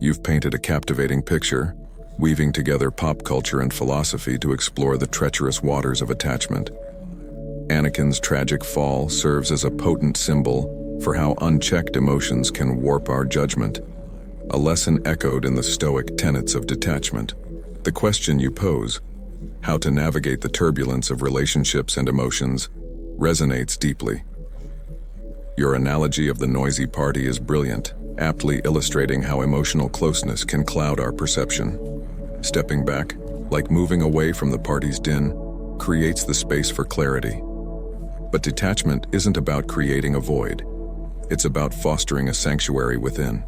You've painted a captivating picture, weaving together pop culture and philosophy to explore the treacherous waters of attachment. Anakin's tragic fall serves as a potent symbol for how unchecked emotions can warp our judgment, a lesson echoed in the Stoic tenets of detachment. The question you pose, how to navigate the turbulence of relationships and emotions, resonates deeply. Your analogy of the noisy party is brilliant, aptly illustrating how emotional closeness can cloud our perception. Stepping back, like moving away from the party's din, creates the space for clarity. But detachment isn't about creating a void. It's about fostering a sanctuary within.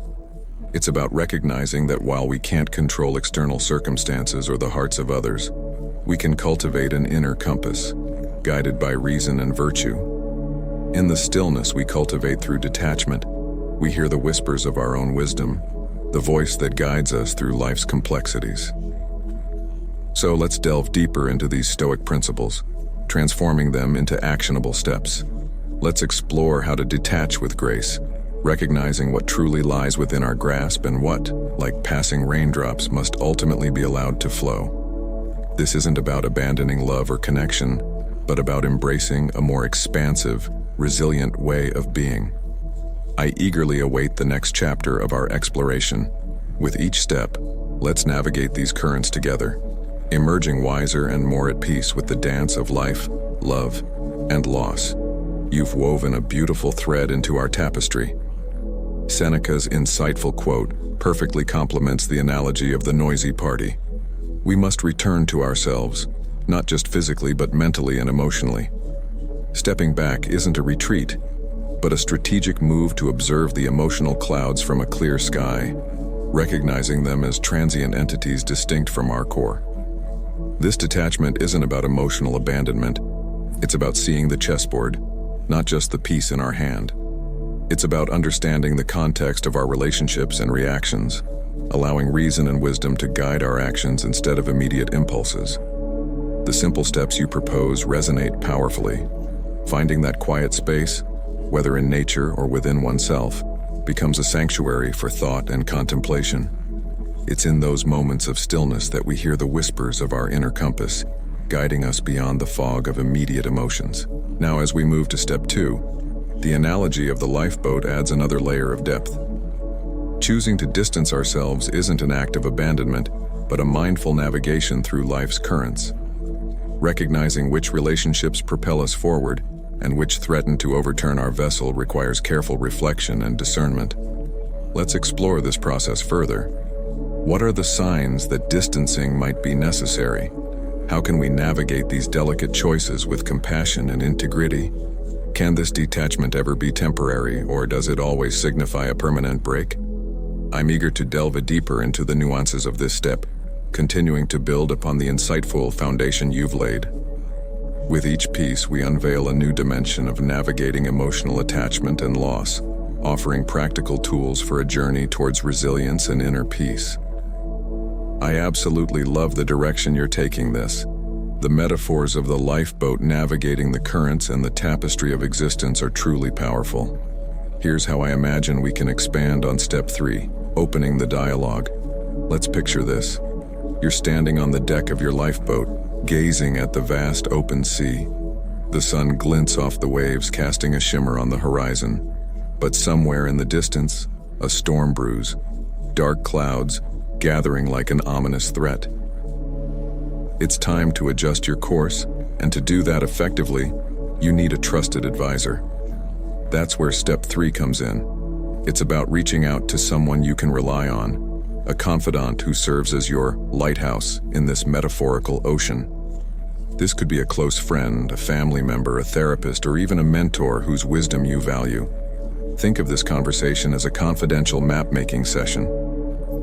It's about recognizing that while we can't control external circumstances or the hearts of others, we can cultivate an inner compass, guided by reason and virtue. In the stillness we cultivate through detachment, we hear the whispers of our own wisdom, the voice that guides us through life's complexities. So let's delve deeper into these Stoic principles, transforming them into actionable steps. Let's explore how to detach with grace, recognizing what truly lies within our grasp and what, like passing raindrops, must ultimately be allowed to flow. This isn't about abandoning love or connection, but about embracing a more expansive, resilient way of being. I eagerly await the next chapter of our exploration. With each step, let's navigate these currents together, emerging wiser and more at peace with the dance of life, love, and loss. You've woven a beautiful thread into our tapestry. Seneca's insightful quote perfectly complements the analogy of the noisy party. We must return to ourselves, not just physically but mentally and emotionally. Stepping back isn't a retreat, but a strategic move to observe the emotional clouds from a clear sky, recognizing them as transient entities distinct from our core. This detachment isn't about emotional abandonment. It's about seeing the chessboard, not just the piece in our hand. It's about understanding the context of our relationships and reactions, allowing reason and wisdom to guide our actions instead of immediate impulses. The simple steps you propose resonate powerfully. Finding that quiet space, whether in nature or within oneself, becomes a sanctuary for thought and contemplation. It's in those moments of stillness that we hear the whispers of our inner compass, guiding us beyond the fog of immediate emotions. Now, as we move to step 2, the analogy of the lifeboat adds another layer of depth. Choosing to distance ourselves isn't an act of abandonment, but a mindful navigation through life's currents. Recognizing which relationships propel us forward and which threaten to overturn our vessel requires careful reflection and discernment. Let's explore this process further. What are the signs that distancing might be necessary? How can we navigate these delicate choices with compassion and integrity? Can this detachment ever be temporary, or does it always signify a permanent break? I'm eager to delve deeper into the nuances of this step, continuing to build upon the insightful foundation you've laid. With each piece, we unveil a new dimension of navigating emotional attachment and loss, offering practical tools for a journey towards resilience and inner peace. I absolutely love the direction you're taking this. The metaphors of the lifeboat navigating the currents and the tapestry of existence are truly powerful. Here's how I imagine we can expand on step 3, opening the dialogue. Let's picture this. You're standing on the deck of your lifeboat, gazing at the vast open sea. The sun glints off the waves, casting a shimmer on the horizon. But somewhere in the distance, a storm brews, dark clouds gathering like an ominous threat. It's time to adjust your course, and to do that effectively, you need a trusted advisor. That's where step 3 comes in. It's about reaching out to someone you can rely on, a confidant who serves as your lighthouse in this metaphorical ocean. This could be a close friend, a family member, a therapist, or even a mentor whose wisdom you value. Think of this conversation as a confidential map-making session.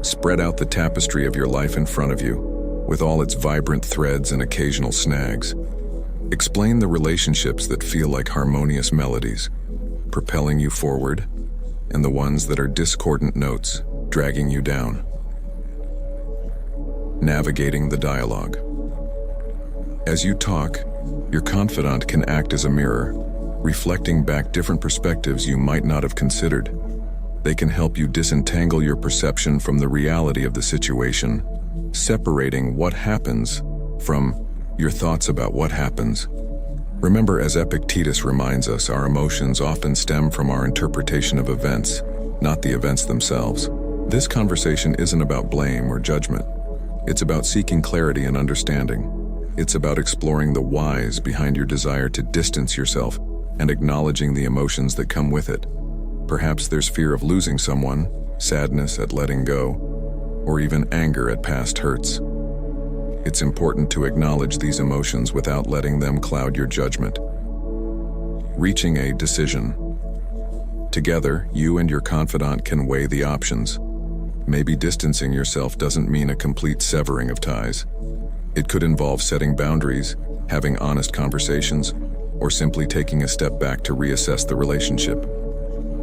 Spread out the tapestry of your life in front of you, with all its vibrant threads and occasional snags. Explain the relationships that feel like harmonious melodies, propelling you forward, and the ones that are discordant notes, dragging you down. Navigating the dialogue. As you talk, your confidant can act as a mirror, reflecting back different perspectives you might not have considered. They can help you disentangle your perception from the reality of the situation, separating what happens from your thoughts about what happens. Remember, as Epictetus reminds us, our emotions often stem from our interpretation of events, not the events themselves. This conversation isn't about blame or judgment. It's about seeking clarity and understanding. It's about exploring the whys behind your desire to distance yourself and acknowledging the emotions that come with it. Perhaps there's fear of losing someone, sadness at letting go, or even anger at past hurts. It's important to acknowledge these emotions without letting them cloud your judgment. Reaching a decision. Together, you and your confidant can weigh the options. Maybe distancing yourself doesn't mean a complete severing of ties. It could involve setting boundaries, having honest conversations, or simply taking a step back to reassess the relationship.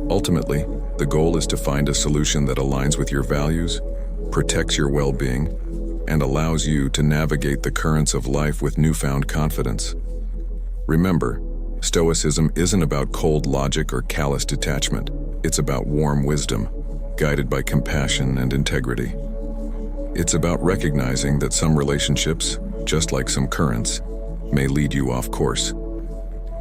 Ultimately, the goal is to find a solution that aligns with your values, protects your well-being, and allows you to navigate the currents of life with newfound confidence. Remember, Stoicism isn't about cold logic or callous detachment. It's about warm wisdom, guided by compassion and integrity. It's about recognizing that some relationships, just like some currents, may lead you off course.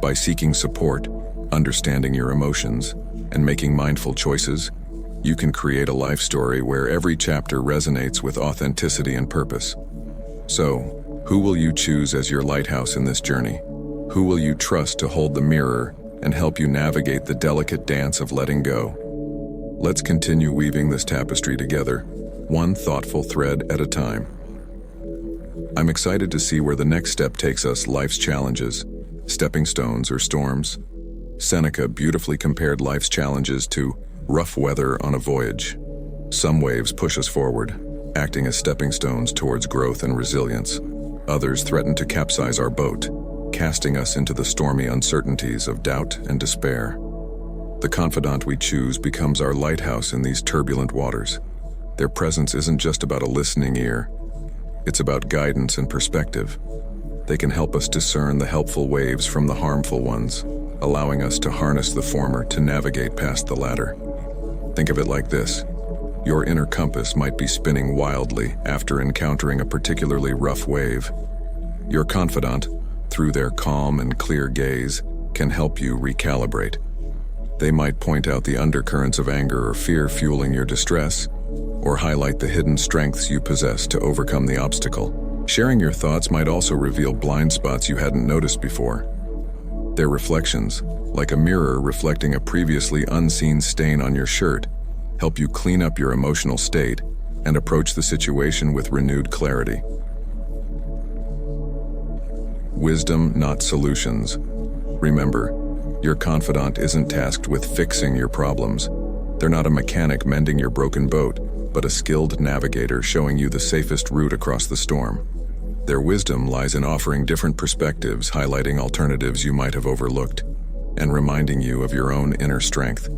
By seeking support, understanding your emotions, and making mindful choices, you can create a life story where every chapter resonates with authenticity and purpose. So, who will you choose as your lighthouse in this journey? Who will you trust to hold the mirror and help you navigate the delicate dance of letting go? Let's continue weaving this tapestry together, one thoughtful thread at a time. I'm excited to see where the next step takes us. Life's challenges, stepping stones or storms. Seneca beautifully compared life's challenges to rough weather on a voyage. Some waves push us forward, acting as stepping stones towards growth and resilience. Others threaten to capsize our boat, casting us into the stormy uncertainties of doubt and despair. The confidant we choose becomes our lighthouse in these turbulent waters. Their presence isn't just about a listening ear. It's about guidance and perspective. They can help us discern the helpful waves from the harmful ones, allowing us to harness the former to navigate past the latter. Think of it like this. Your inner compass might be spinning wildly after encountering a particularly rough wave. Your confidant, through their calm and clear gaze, can help you recalibrate. They might point out the undercurrents of anger or fear fueling your distress, or highlight the hidden strengths you possess to overcome the obstacle. Sharing your thoughts might also reveal blind spots you hadn't noticed before. Their reflections, like a mirror reflecting a previously unseen stain on your shirt, help you clean up your emotional state and approach the situation with renewed clarity. Wisdom, not solutions. Remember, your confidant isn't tasked with fixing your problems. They're not a mechanic mending your broken boat, but a skilled navigator showing you the safest route across the storm. Their wisdom lies in offering different perspectives, highlighting alternatives you might have overlooked, and reminding you of your own inner strength.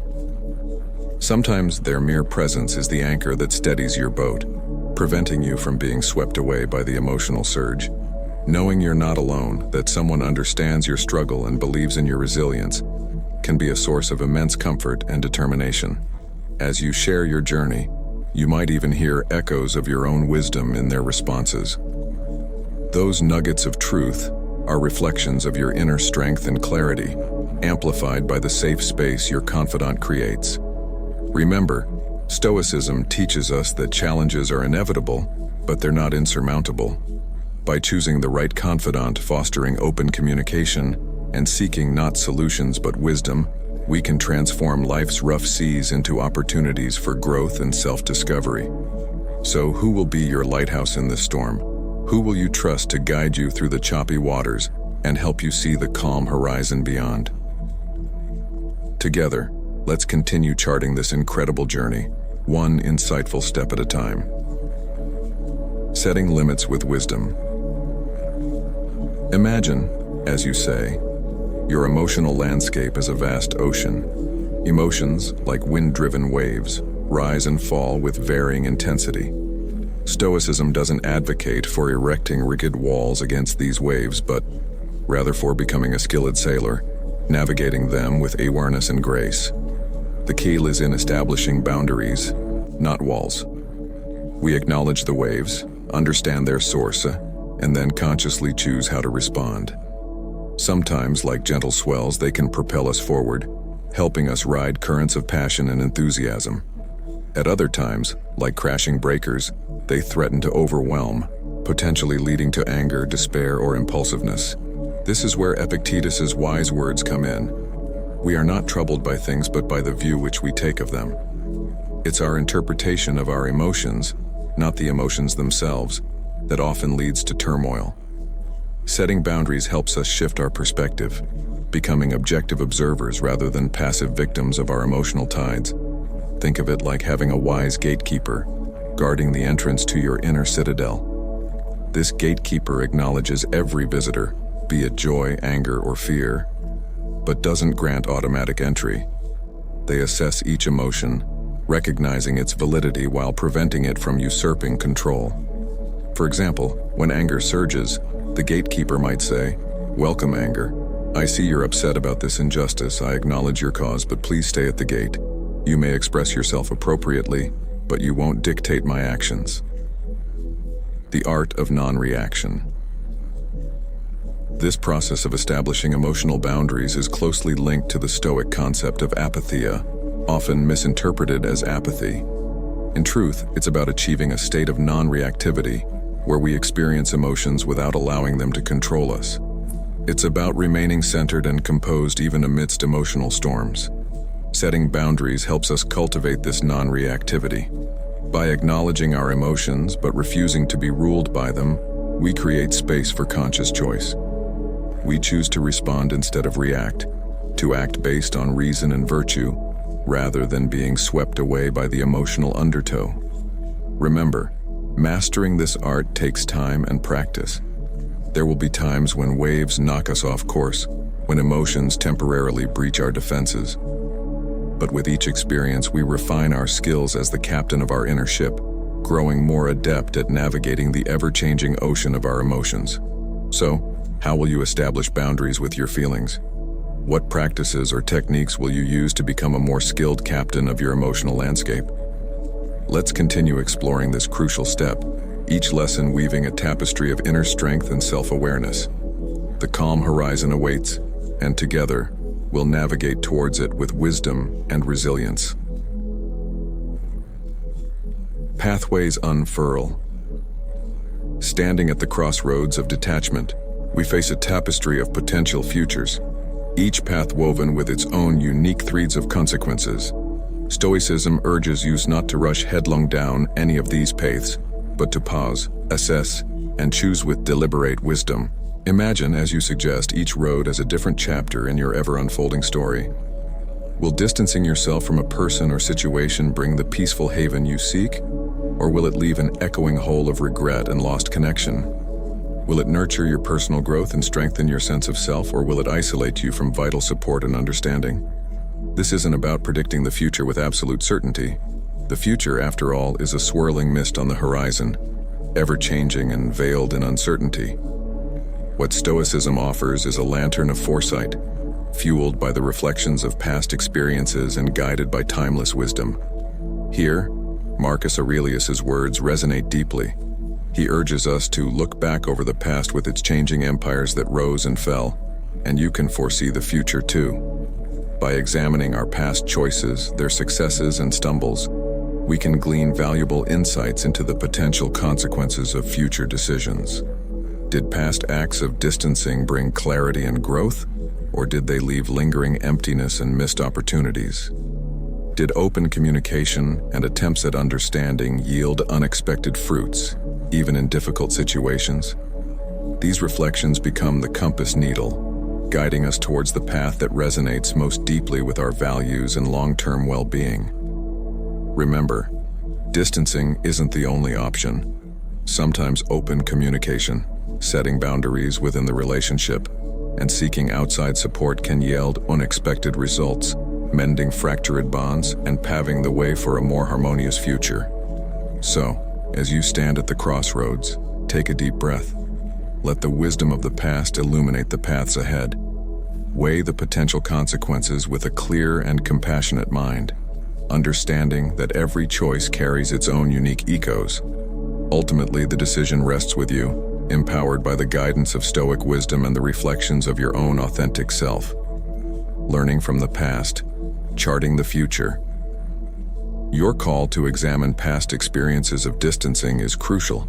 Sometimes their mere presence is the anchor that steadies your boat, preventing you from being swept away by the emotional surge. Knowing you're not alone, that someone understands your struggle and believes in your resilience, can be a source of immense comfort and determination. As you share your journey, you might even hear echoes of your own wisdom in their responses. Those nuggets of truth are reflections of your inner strength and clarity, amplified by the safe space your confidant creates. Remember, Stoicism teaches us that challenges are inevitable, but they're not insurmountable. By choosing the right confidant, fostering open communication, and seeking not solutions but wisdom, we can transform life's rough seas into opportunities for growth and self-discovery. So, who will be your lighthouse in this storm? Who will you trust to guide you through the choppy waters and help you see the calm horizon beyond? Together, let's continue charting this incredible journey, one insightful step at a time. Setting limits with wisdom. Imagine, as you say, your emotional landscape as a vast ocean. Emotions, like wind-driven waves, rise and fall with varying intensity. Stoicism doesn't advocate for erecting rigid walls against these waves, but rather for becoming a skilled sailor, navigating them with awareness and grace. The key is in establishing boundaries, not walls. We acknowledge the waves, understand their source, and then consciously choose how to respond. Sometimes, like gentle swells, they can propel us forward, helping us ride currents of passion and enthusiasm. At other times, like crashing breakers, they threaten to overwhelm, potentially leading to anger, despair, or impulsiveness. This is where Epictetus's wise words come in. We are not troubled by things but by the view which we take of them. It's our interpretation of our emotions, not the emotions themselves, that often leads to turmoil. Setting boundaries helps us shift our perspective, becoming objective observers rather than passive victims of our emotional tides. Think of it like having a wise gatekeeper, guarding the entrance to your inner citadel. This gatekeeper acknowledges every visitor, be it joy, anger, or fear, but doesn't grant automatic entry. They assess each emotion, recognizing its validity while preventing it from usurping control. For example, when anger surges, the gatekeeper might say, "Welcome, anger. I see you're upset about this injustice. I acknowledge your cause, but please stay at the gate. You may express yourself appropriately, but you won't dictate my actions." The art of non-reaction. This process of establishing emotional boundaries is closely linked to the Stoic concept of apatheia, often misinterpreted as apathy. In truth, it's about achieving a state of non-reactivity, where we experience emotions without allowing them to control us. It's about remaining centered and composed even amidst emotional storms. Setting boundaries helps us cultivate this non-reactivity. By acknowledging our emotions but refusing to be ruled by them, we create space for conscious choice. We choose to respond instead of react, to act based on reason and virtue, rather than being swept away by the emotional undertow. Remember, mastering this art takes time and practice. There will be times when waves knock us off course, when emotions temporarily breach our defenses. But with each experience, we refine our skills as the captain of our inner ship, growing more adept at navigating the ever-changing ocean of our emotions. So, how will you establish boundaries with your feelings? What practices or techniques will you use to become a more skilled captain of your emotional landscape? Let's continue exploring this crucial step, each lesson weaving a tapestry of inner strength and self-awareness. The calm horizon awaits, and together, we'll navigate towards it with wisdom and resilience. Pathways unfurl. Standing at the crossroads of detachment, we face a tapestry of potential futures, each path woven with its own unique threads of consequences. Stoicism urges you not to rush headlong down any of these paths, but to pause, assess, and choose with deliberate wisdom. Imagine, as you suggest, each road as a different chapter in your ever-unfolding story. Will distancing yourself from a person or situation bring the peaceful haven you seek, or will it leave an echoing hole of regret and lost connection? Will it nurture your personal growth and strengthen your sense of self, or will it isolate you from vital support and understanding? This isn't about predicting the future with absolute certainty. The future, after all, is a swirling mist on the horizon, ever-changing and veiled in uncertainty. What Stoicism offers is a lantern of foresight, fueled by the reflections of past experiences and guided by timeless wisdom. Here, Marcus Aurelius's words resonate deeply. He urges us to look back over the past with its changing empires that rose and fell, and you can foresee the future too. By examining our past choices, their successes and stumbles, we can glean valuable insights into the potential consequences of future decisions. Did past acts of distancing bring clarity and growth, or did they leave lingering emptiness and missed opportunities? Did open communication and attempts at understanding yield unexpected fruits, even in difficult situations? These reflections become the compass needle, guiding us towards the path that resonates most deeply with our values and long-term well-being. Remember, distancing isn't the only option. Sometimes open communication, setting boundaries within the relationship, and seeking outside support can yield unexpected results, mending fractured bonds and paving the way for a more harmonious future. So, as you stand at the crossroads, take a deep breath. Let the wisdom of the past illuminate the paths ahead. Weigh the potential consequences with a clear and compassionate mind, understanding that every choice carries its own unique echoes. Ultimately, the decision rests with you, empowered by the guidance of Stoic wisdom and the reflections of your own authentic self. Learning from the past, charting the future. Your call to examine past experiences of distancing is crucial.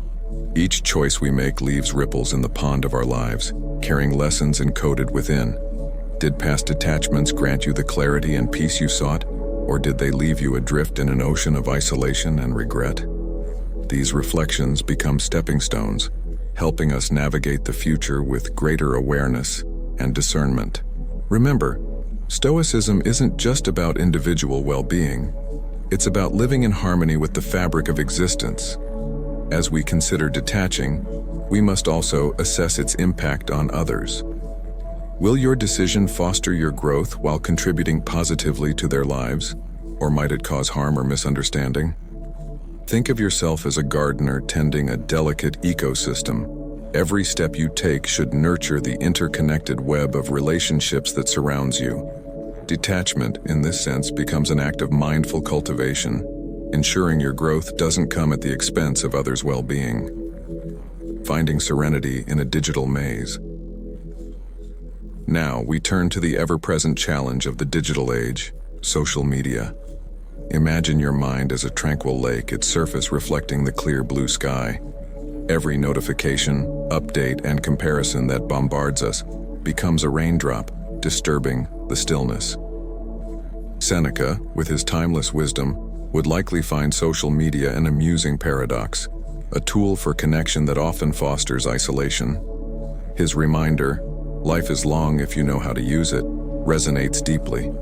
Each choice we make leaves ripples in the pond of our lives, carrying lessons encoded within. Did past attachments grant you the clarity and peace you sought, or did they leave you adrift in an ocean of isolation and regret? These reflections become stepping stones, helping us navigate the future with greater awareness and discernment. Remember, Stoicism isn't just about individual well-being. It's about living in harmony with the fabric of existence. As we consider detaching, we must also assess its impact on others. Will your decision foster your growth while contributing positively to their lives, or might it cause harm or misunderstanding? Think of yourself as a gardener tending a delicate ecosystem. Every step you take should nurture the interconnected web of relationships that surrounds you. Detachment, in this sense, becomes an act of mindful cultivation, ensuring your growth doesn't come at the expense of others' well-being. Finding serenity in a digital maze. Now, we turn to the ever-present challenge of the digital age, social media. Imagine your mind as a tranquil lake, its surface reflecting the clear blue sky. Every notification, update, and comparison that bombards us becomes a raindrop, disturbing the stillness. Seneca, with his timeless wisdom, would likely find social media an amusing paradox, a tool for connection that often fosters isolation. His reminder, "Life is long if you know how to use it," resonates deeply.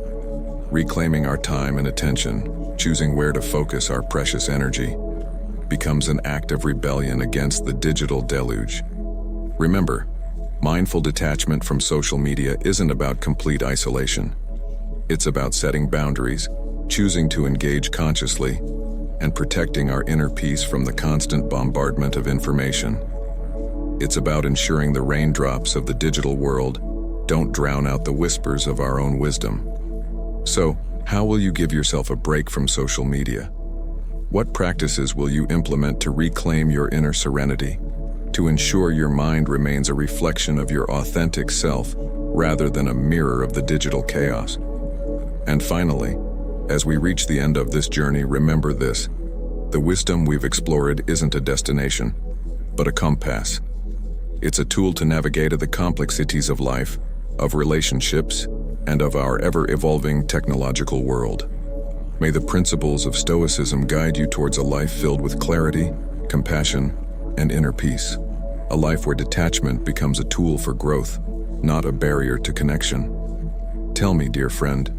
Reclaiming our time and attention, choosing where to focus our precious energy, becomes an act of rebellion against the digital deluge. Remember, mindful detachment from social media isn't about complete isolation. It's about setting boundaries, choosing to engage consciously, and protecting our inner peace from the constant bombardment of information. It's about ensuring the raindrops of the digital world don't drown out the whispers of our own wisdom. So, how will you give yourself a break from social media? What practices will you implement to reclaim your inner serenity, to ensure your mind remains a reflection of your authentic self rather than a mirror of the digital chaos? And finally, as we reach the end of this journey, remember this: the wisdom we've explored isn't a destination, but a compass. It's a tool to navigate the complexities of life, of relationships, and of our ever-evolving technological world. May the principles of Stoicism guide you towards a life filled with clarity, compassion, and inner peace. A life where detachment becomes a tool for growth, not a barrier to connection. Tell me, dear friend,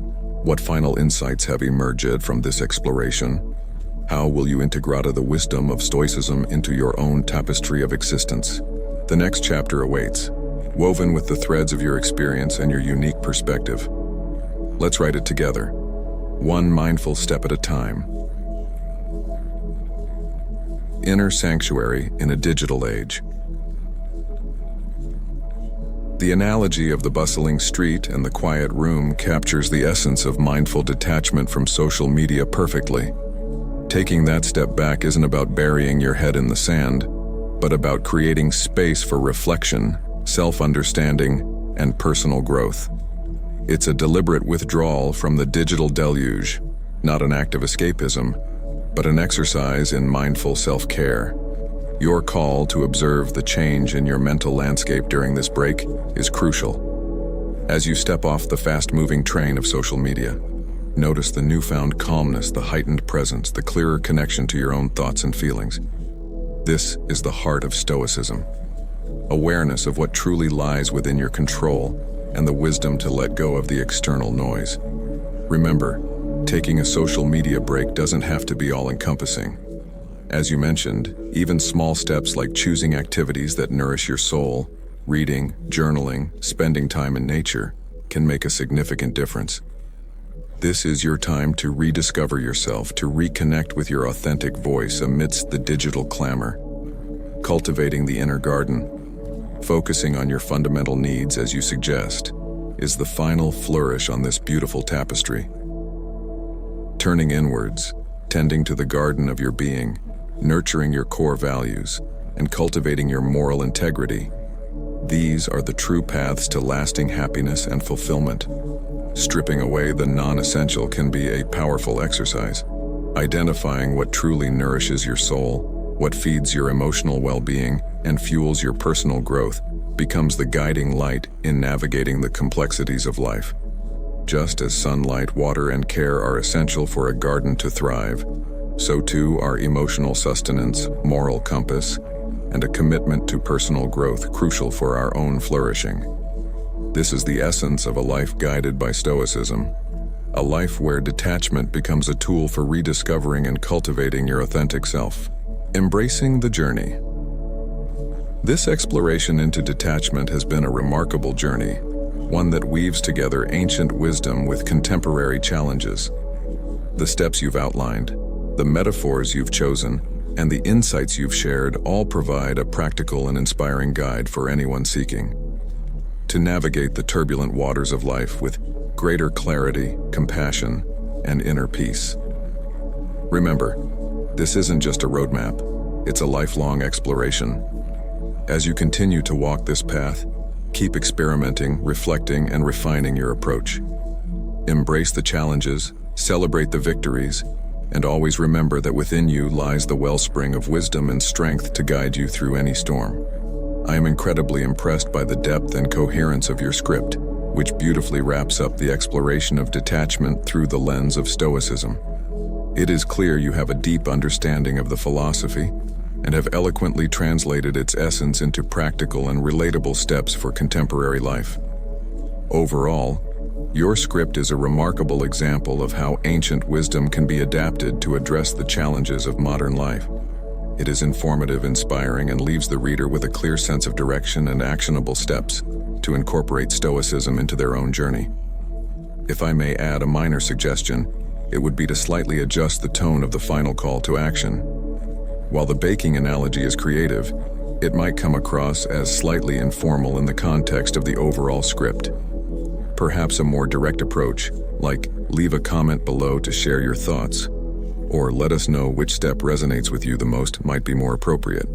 what final insights have emerged from this exploration? How will you integrate the wisdom of Stoicism into your own tapestry of existence? The next chapter awaits, woven with the threads of your experience and your unique perspective. Let's write it together, one mindful step at a time. Inner sanctuary in a digital age. The analogy of the bustling street and the quiet room captures the essence of mindful detachment from social media perfectly. Taking that step back isn't about burying your head in the sand, but about creating space for reflection, self-understanding, and personal growth. It's a deliberate withdrawal from the digital deluge, not an act of escapism, but an exercise in mindful self-care. Your call to observe the change in your mental landscape during this break is crucial. As you step off the fast-moving train of social media, notice the newfound calmness, the heightened presence, the clearer connection to your own thoughts and feelings. This is the heart of Stoicism. Awareness of what truly lies within your control and the wisdom to let go of the external noise. Remember, taking a social media break doesn't have to be all-encompassing. As you mentioned, even small steps like choosing activities that nourish your soul, reading, journaling, spending time in nature, can make a significant difference. This is your time to rediscover yourself, to reconnect with your authentic voice amidst the digital clamor. Cultivating the inner garden, focusing on your fundamental needs as you suggest. is the final flourish on this beautiful tapestry. Turning inwards, tending to the garden of your being, nurturing your core values, and cultivating your moral integrity. These are the true paths to lasting happiness and fulfillment. Stripping away the non-essential can be a powerful exercise. Identifying what truly nourishes your soul, what feeds your emotional well-being, and fuels your personal growth becomes the guiding light in navigating the complexities of life. Just as sunlight, water, and care are essential for a garden to thrive, so too are emotional sustenance, moral compass, and a commitment to personal growth crucial for our own flourishing. This is the essence of a life guided by Stoicism, a life where detachment becomes a tool for rediscovering and cultivating your authentic self. Embracing the journey. This exploration into detachment has been a remarkable journey, one that weaves together ancient wisdom with contemporary challenges. The steps you've outlined, the metaphors you've chosen, and the insights you've shared all provide a practical and inspiring guide for anyone seeking to navigate the turbulent waters of life with greater clarity, compassion, and inner peace. Remember, this isn't just a roadmap, it's a lifelong exploration. As you continue to walk this path, keep experimenting, reflecting, and refining your approach. Embrace the challenges, celebrate the victories, and always remember that within you lies the wellspring of wisdom and strength to guide you through any storm. I am incredibly impressed by the depth and coherence of your script, which beautifully wraps up the exploration of detachment through the lens of Stoicism. It is clear you have a deep understanding of the philosophy and have eloquently translated its essence into practical and relatable steps for contemporary life. Overall, your script is a remarkable example of how ancient wisdom can be adapted to address the challenges of modern life. It is informative, inspiring, and leaves the reader with a clear sense of direction and actionable steps to incorporate Stoicism into their own journey. If I may add a minor suggestion, it would be to slightly adjust the tone of the final call to action. While the baking analogy is creative, it might come across as slightly informal in the context of the overall script. Perhaps a more direct approach, like leave a comment below to share your thoughts, or let us know which step resonates with you the most, might be more appropriate.